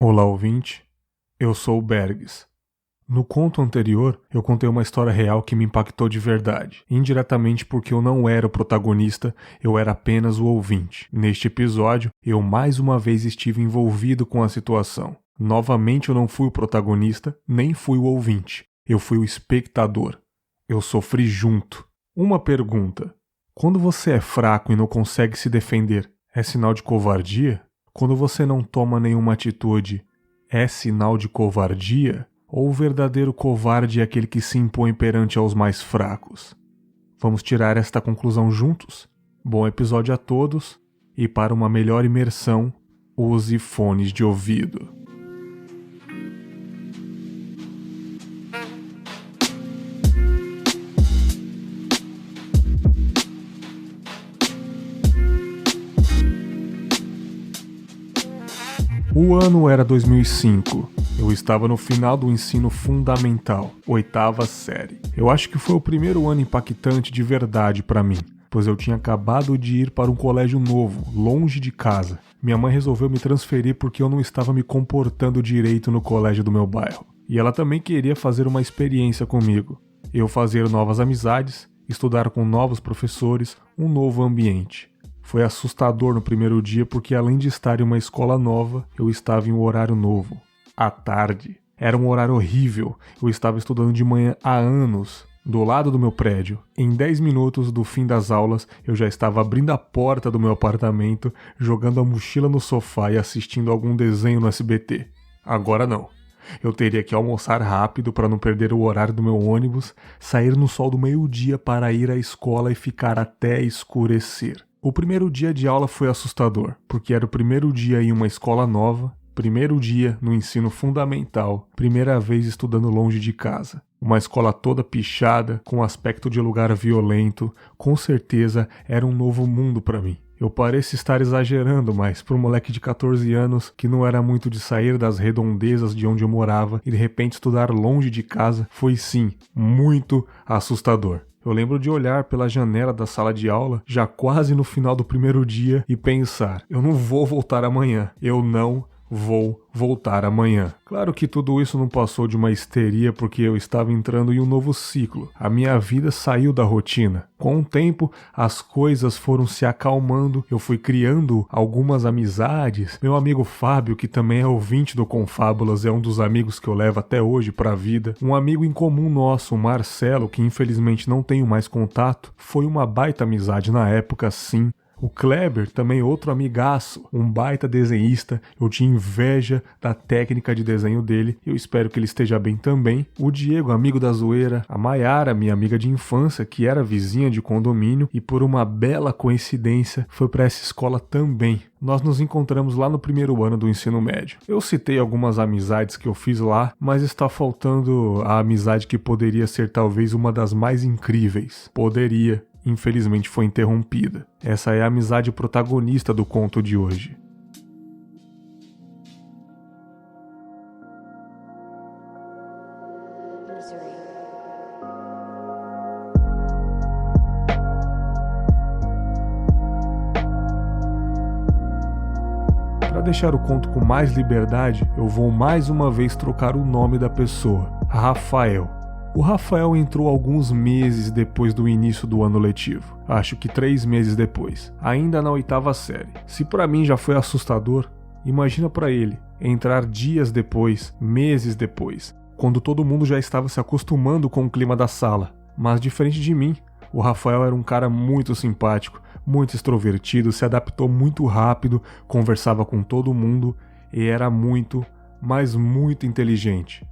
Olá, ouvinte. Eu sou o Bergs. No conto anterior, eu contei uma história real que me impactou de verdade, indiretamente porque eu não era o protagonista, eu era apenas o ouvinte. Neste episódio, eu mais uma vez estive envolvido com a situação. Novamente eu não fui o protagonista, nem fui o ouvinte. Eu fui o espectador. Eu sofri junto. Uma pergunta. Quando você é fraco e não consegue se defender, é sinal de covardia? Quando você não toma nenhuma atitude, é sinal de covardia? Ou o verdadeiro covarde é aquele que se impõe perante aos mais fracos? Vamos tirar esta conclusão juntos? Bom episódio a todos, e para uma melhor imersão, use fones de ouvido. O ano era 2005. Eu estava no final do ensino fundamental, 8ª série. Eu acho que foi o primeiro ano impactante de verdade para mim, pois eu tinha acabado de ir para um colégio novo, longe de casa. Minha mãe resolveu me transferir porque eu não estava me comportando direito no colégio do meu bairro. E ela também queria fazer uma experiência comigo. Eu fazer novas amizades, estudar com novos professores, um novo ambiente. Foi assustador no primeiro dia porque, além de estar em uma escola nova, eu estava em um horário novo. À tarde. Era um horário horrível. Eu estava estudando de manhã há anos, do lado do meu prédio. Em 10 minutos do fim das aulas, eu já estava abrindo a porta do meu apartamento, jogando a mochila no sofá e assistindo algum desenho no SBT. Agora não. Eu teria que almoçar rápido para não perder o horário do meu ônibus, sair no sol do meio-dia para ir à escola e ficar até escurecer. O primeiro dia de aula foi assustador, porque era o primeiro dia em uma escola nova, primeiro dia no ensino fundamental, primeira vez estudando longe de casa. Uma escola toda pichada, com aspecto de lugar violento, com certeza era um novo mundo para mim. Eu pareço estar exagerando, mas para um moleque de 14 anos que não era muito de sair das redondezas de onde eu morava e de repente estudar longe de casa, foi sim, muito assustador. Eu lembro de olhar pela janela da sala de aula, já quase no final do primeiro dia, e pensar, eu não vou voltar amanhã, eu não vou voltar amanhã. Claro que tudo isso não passou de uma histeria porque eu estava entrando em um novo ciclo. A minha vida saiu da rotina. Com o tempo, as coisas foram se acalmando, eu fui criando algumas amizades. Meu amigo Fábio, que também é ouvinte do Confábulas, é um dos amigos que eu levo até hoje para a vida. Um amigo em comum nosso, o Marcelo, que infelizmente não tenho mais contato, foi uma baita amizade na época, sim. O Kleber, também outro amigaço, um baita desenhista, eu tinha inveja da técnica de desenho dele, eu espero que ele esteja bem também. O Diego, amigo da zoeira, a Maiara, minha amiga de infância, que era vizinha de condomínio e por uma bela coincidência foi para essa escola também. Nós nos encontramos lá no primeiro ano do ensino médio. Eu citei algumas amizades que eu fiz lá, mas está faltando a amizade que poderia ser talvez uma das mais incríveis. Poderia. Infelizmente foi interrompida. Essa é a amizade protagonista do conto de hoje. Para deixar o conto com mais liberdade, eu vou mais uma vez trocar o nome da pessoa, Rafael. O Rafael entrou alguns meses depois do início do ano letivo. Acho que 3 meses depois. Ainda na 8ª série. Se pra mim já foi assustador, imagina pra ele entrar dias depois, meses depois, quando todo mundo já estava se acostumando com o clima da sala. Mas diferente de mim, o Rafael era um cara muito simpático, muito extrovertido, se adaptou muito rápido, conversava com todo mundo e era muito, mas muito inteligente.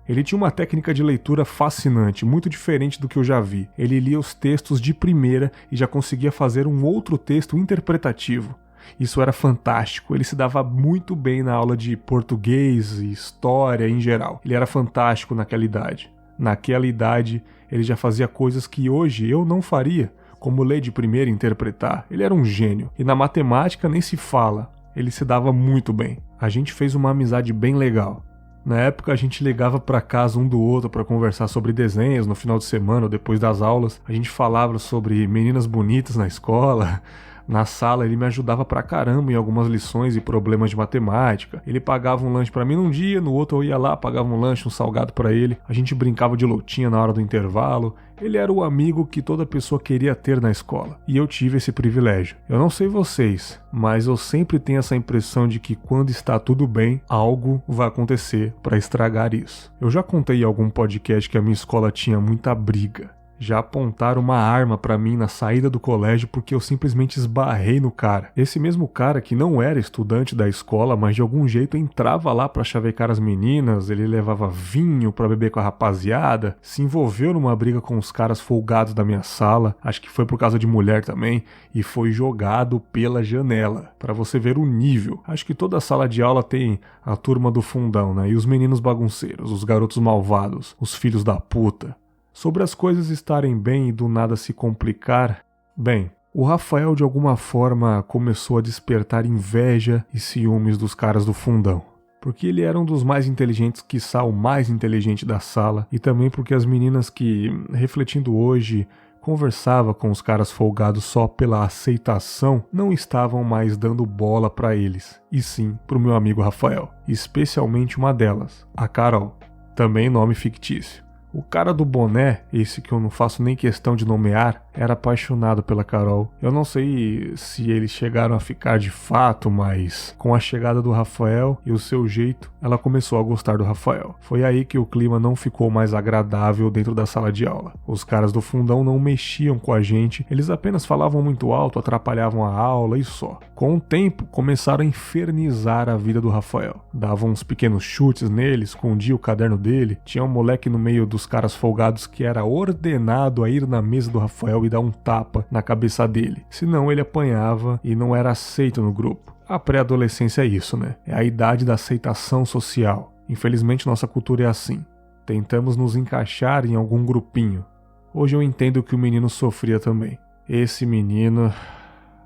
Ele tinha uma técnica de leitura fascinante, muito diferente do que eu já vi. Ele lia os textos de primeira e já conseguia fazer um outro texto interpretativo. Isso era fantástico, ele se dava muito bem na aula de português e história em geral. Ele era fantástico naquela idade. Naquela idade, ele já fazia coisas que hoje eu não faria, como ler de primeira e interpretar. Ele era um gênio. E na matemática nem se fala, ele se dava muito bem. A gente fez uma amizade bem legal. Na época a gente ligava para casa um do outro para conversar sobre desenhos no final de semana ou depois das aulas. A gente falava sobre meninas bonitas na escola, Na sala ele me ajudava pra caramba em algumas lições e problemas de matemática. Ele pagava um lanche pra mim num dia, no outro eu ia lá, pagava um lanche, um salgado pra ele. A gente brincava de lutinha na hora do intervalo. Ele era o amigo que toda pessoa queria ter na escola. E eu tive esse privilégio. Eu não sei vocês, mas eu sempre tenho essa impressão de que quando está tudo bem, algo vai acontecer pra estragar isso. Eu já contei em algum podcast que a minha escola tinha muita briga. Já apontaram uma arma pra mim na saída do colégio porque eu simplesmente esbarrei no cara. Esse mesmo cara que não era estudante da escola, mas de algum jeito entrava lá pra chavecar as meninas, ele levava vinho pra beber com a rapaziada, se envolveu numa briga com os caras folgados da minha sala, acho que foi por causa de mulher também, e foi jogado pela janela. Pra você ver o nível. Acho que toda sala de aula tem a turma do fundão, né? E os meninos bagunceiros, os garotos malvados, os filhos da puta. Sobre as coisas estarem bem e do nada se complicar, bem, o Rafael de alguma forma começou a despertar inveja e ciúmes dos caras do fundão. Porque ele era um dos mais inteligentes, quiçá o mais inteligente da sala, e também porque as meninas que, refletindo hoje, conversava com os caras folgados só pela aceitação, não estavam mais dando bola pra eles, e sim pro meu amigo Rafael, especialmente uma delas, a Carol, também nome fictício. O cara do boné, esse que eu não faço nem questão de nomear, era apaixonado pela Carol. Eu não sei se eles chegaram a ficar de fato, mas com a chegada do Rafael e o seu jeito, ela começou a gostar do Rafael. Foi aí que o clima não ficou mais agradável dentro da sala de aula. Os caras do fundão não mexiam com a gente, eles apenas falavam muito alto, atrapalhavam a aula e só. Com o tempo, começaram a infernizar a vida do Rafael. Davam uns pequenos chutes nele, escondia o caderno dele, tinha um moleque no meio dos caras folgados que era ordenado a ir na mesa do Rafael e dar um tapa na cabeça dele, senão ele apanhava e não era aceito no grupo. A pré-adolescência é isso, né? É a idade da aceitação social. Infelizmente nossa cultura é assim. Tentamos nos encaixar em algum grupinho. Hoje eu entendo que o menino sofria também. Esse menino...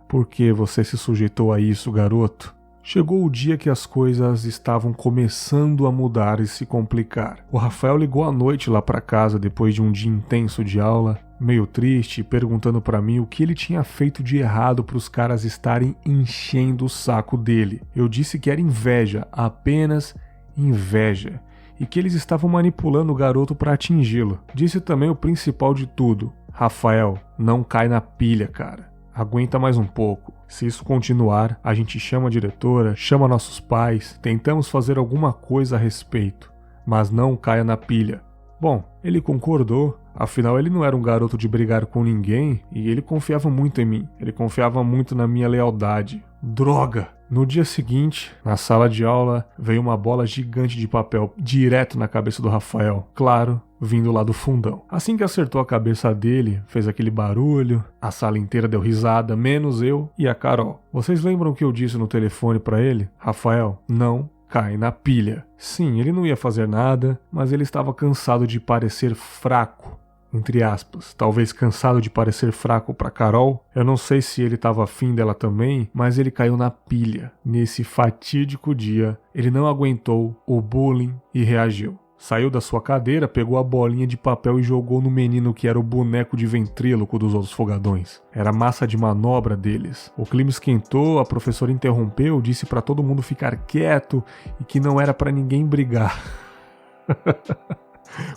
Por que você se sujeitou a isso, garoto? Chegou o dia que as coisas estavam começando a mudar e se complicar. O Rafael ligou à noite lá pra casa depois de um dia intenso de aula, meio triste, perguntando pra mim o que ele tinha feito de errado pros caras estarem enchendo o saco dele. Eu disse que era inveja, apenas inveja, e que eles estavam manipulando o garoto pra atingi-lo. Disse também o principal de tudo: Rafael, não cai na pilha, cara. Aguenta mais um pouco. Se isso continuar, a gente chama a diretora, chama nossos pais, tentamos fazer alguma coisa a respeito, mas não caia na pilha. Bom, ele concordou, afinal ele não era um garoto de brigar com ninguém e ele confiava muito em mim, ele confiava muito na minha lealdade. Droga! No dia seguinte, na sala de aula, veio uma bola gigante de papel direto na cabeça do Rafael, claro, vindo lá do fundão. Assim que acertou a cabeça dele, fez aquele barulho, a sala inteira deu risada, menos eu e a Carol. Vocês lembram o que eu disse no telefone pra ele? Rafael, não cai na pilha. Sim, ele não ia fazer nada, mas ele estava cansado de parecer fraco. Entre aspas, talvez cansado de parecer fraco pra Carol. Eu não sei se ele estava afim dela também, mas ele caiu na pilha. Nesse fatídico dia, ele não aguentou o bullying e reagiu. Saiu da sua cadeira, pegou a bolinha de papel e jogou no menino que era o boneco de ventríloco dos outros folgadões. Era massa de manobra deles. O clima esquentou, a professora interrompeu, disse pra todo mundo ficar quieto e que não era pra ninguém brigar.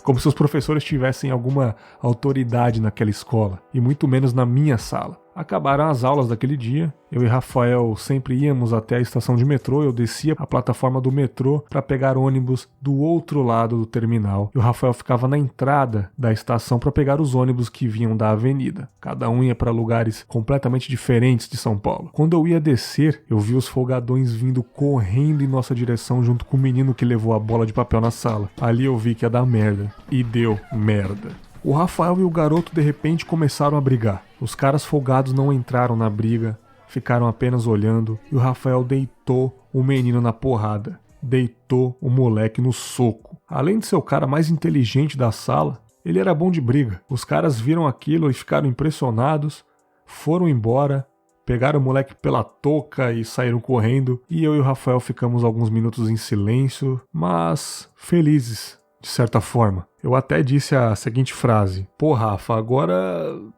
Como se os professores tivessem alguma autoridade naquela escola, e muito menos na minha sala. Acabaram as aulas daquele dia, eu e Rafael sempre íamos até a estação de metrô, eu descia a plataforma do metrô para pegar ônibus do outro lado do terminal, e o Rafael ficava na entrada da estação para pegar os ônibus que vinham da avenida. Cada um ia para lugares completamente diferentes de São Paulo. Quando eu ia descer, eu vi os folgadões vindo correndo em nossa direção junto com o menino que levou a bola de papel na sala. Ali eu vi que ia dar merda, e deu merda. O Rafael e o garoto de repente começaram a brigar. Os caras folgados não entraram na briga, ficaram apenas olhando e o Rafael deitou o menino na porrada. Deitou o moleque no soco. Além de ser o cara mais inteligente da sala, ele era bom de briga. Os caras viram aquilo e ficaram impressionados, foram embora, pegaram o moleque pela touca e saíram correndo. E eu e o Rafael ficamos alguns minutos em silêncio, mas felizes de certa forma. Eu até disse a seguinte frase: pô, Rafa, agora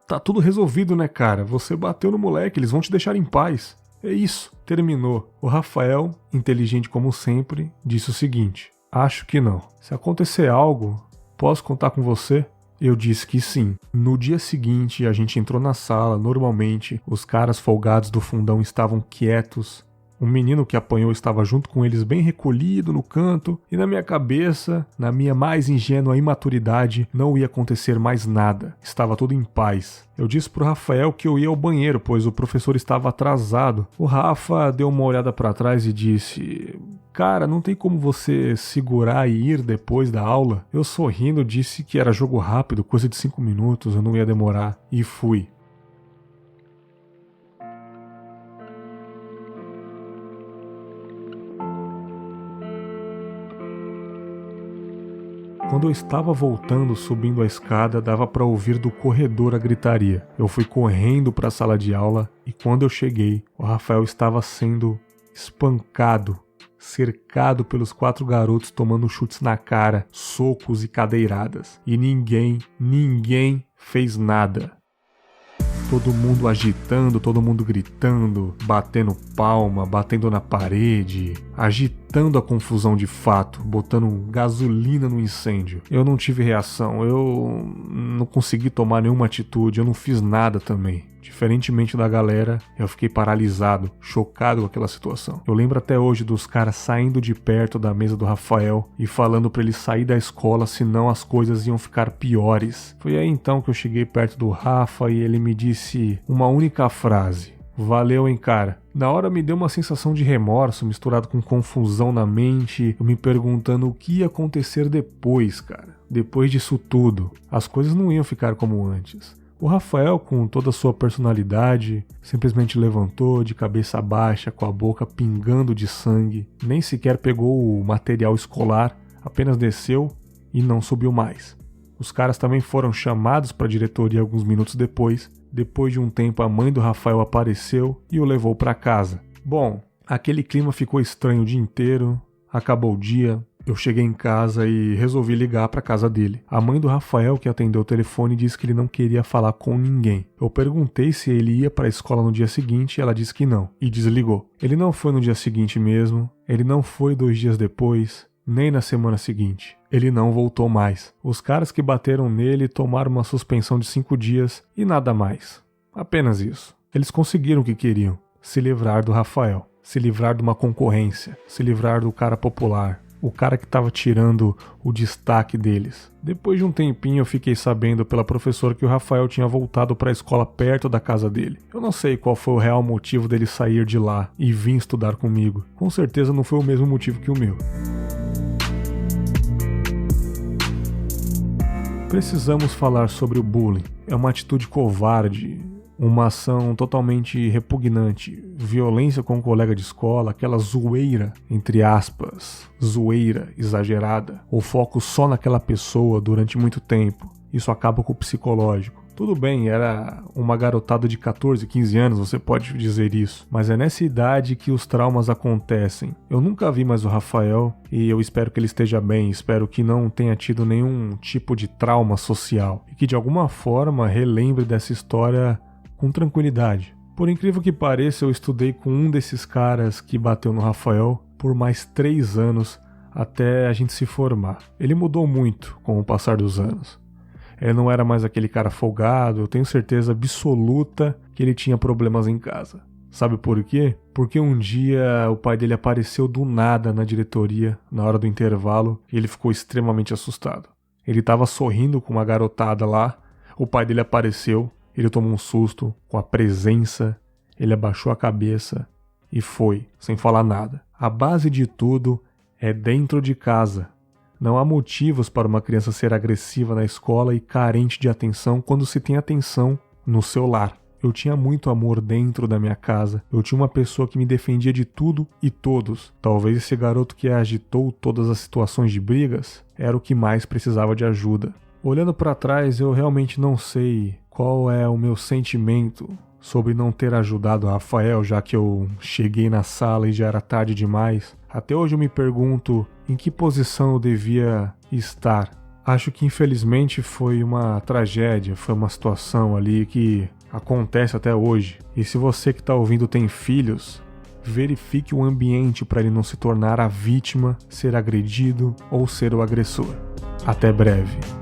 tá tudo resolvido, né, cara? Você bateu no moleque, eles vão te deixar em paz. É isso, terminou. O Rafael, inteligente como sempre, disse o seguinte: acho que não. Se acontecer algo, posso contar com você? Eu disse que sim. No dia seguinte, a gente entrou na sala, normalmente, os caras folgados do fundão estavam quietos. Um menino que apanhou estava junto com eles bem recolhido no canto, e na minha cabeça, na minha mais ingênua imaturidade, não ia acontecer mais nada. Estava tudo em paz. Eu disse pro Rafael que eu ia ao banheiro, pois o professor estava atrasado. O Rafa deu uma olhada para trás e disse: cara, não tem como você segurar e ir depois da aula? Eu sorrindo disse que era jogo rápido, coisa de 5 minutos, eu não ia demorar. E fui. Quando eu estava voltando, subindo a escada, dava para ouvir do corredor a gritaria. Eu fui correndo para a sala de aula e quando eu cheguei, o Rafael estava sendo espancado, cercado pelos 4 garotos tomando chutes na cara, socos e cadeiradas. E ninguém fez nada. Todo mundo agitando, todo mundo gritando, batendo palma, batendo na parede, agitando a confusão de fato, botando gasolina no incêndio. Eu não tive reação, eu não consegui tomar nenhuma atitude, eu não fiz nada também. Diferentemente da galera, eu fiquei paralisado, chocado com aquela situação. Eu lembro até hoje dos caras saindo de perto da mesa do Rafael e falando pra ele sair da escola, senão as coisas iam ficar piores. Foi aí então que eu cheguei perto do Rafa e ele me disse uma única frase: valeu, hein, cara. Na hora me deu uma sensação de remorso misturado com confusão na mente, eu me perguntando o que ia acontecer depois, cara. Depois disso tudo, as coisas não iam ficar como antes. O Rafael, com toda a sua personalidade, simplesmente levantou de cabeça baixa, com a boca pingando de sangue, nem sequer pegou o material escolar, apenas desceu e não subiu mais. Os caras também foram chamados para a diretoria alguns minutos depois. Depois de um tempo, a mãe do Rafael apareceu e o levou para casa. Bom, aquele clima ficou estranho o dia inteiro, acabou o dia. Eu cheguei em casa e resolvi ligar para casa dele. A mãe do Rafael, que atendeu o telefone, disse que ele não queria falar com ninguém. Eu perguntei se ele ia para a escola no dia seguinte e ela disse que não, e desligou. Ele não foi no dia seguinte mesmo, ele não foi 2 dias depois, nem na semana seguinte. Ele não voltou mais. Os caras que bateram nele tomaram uma suspensão de 5 dias e nada mais. Apenas isso. Eles conseguiram o que queriam: se livrar do Rafael, se livrar de uma concorrência, se livrar do cara popular. O cara que estava tirando o destaque deles. Depois de um tempinho eu fiquei sabendo pela professora que o Rafael tinha voltado para a escola perto da casa dele. Eu não sei qual foi o real motivo dele sair de lá e vir estudar comigo. Com certeza não foi o mesmo motivo que o meu. Precisamos falar sobre o bullying. É uma atitude covarde, uma ação totalmente repugnante, violência com um colega de escola, aquela zoeira, entre aspas, zoeira exagerada, o foco só naquela pessoa durante muito tempo. Isso acaba com o psicológico. Tudo bem, era uma garotada de 14, 15 anos, você pode dizer isso, mas é nessa idade que os traumas acontecem. Eu nunca vi mais o Rafael e eu espero que ele esteja bem, espero que não tenha tido nenhum tipo de trauma social e que de alguma forma relembre dessa história com tranquilidade. Por incrível que pareça, eu estudei com um desses caras que bateu no Rafael por mais 3 anos até a gente se formar. Ele mudou muito com o passar dos anos. Ele não era mais aquele cara folgado, eu tenho certeza absoluta que ele tinha problemas em casa. Sabe por quê? Porque um dia o pai dele apareceu do nada na diretoria, na hora do intervalo, e ele ficou extremamente assustado. Ele estava sorrindo com uma garotada lá, o pai dele apareceu. Ele tomou um susto com a presença, ele abaixou a cabeça e foi, sem falar nada. A base de tudo é dentro de casa. Não há motivos para uma criança ser agressiva na escola e carente de atenção quando se tem atenção no seu lar. Eu tinha muito amor dentro da minha casa, eu tinha uma pessoa que me defendia de tudo e todos. Talvez esse garoto que agitou todas as situações de brigas era o que mais precisava de ajuda. Olhando para trás, eu realmente não sei qual é o meu sentimento sobre não ter ajudado o Rafael, já que eu cheguei na sala e já era tarde demais. Até hoje eu me pergunto em que posição eu devia estar. Acho que infelizmente foi uma tragédia, foi uma situação ali que acontece até hoje. E se você que está ouvindo tem filhos, verifique o ambiente para ele não se tornar a vítima, ser agredido ou ser o agressor. Até breve.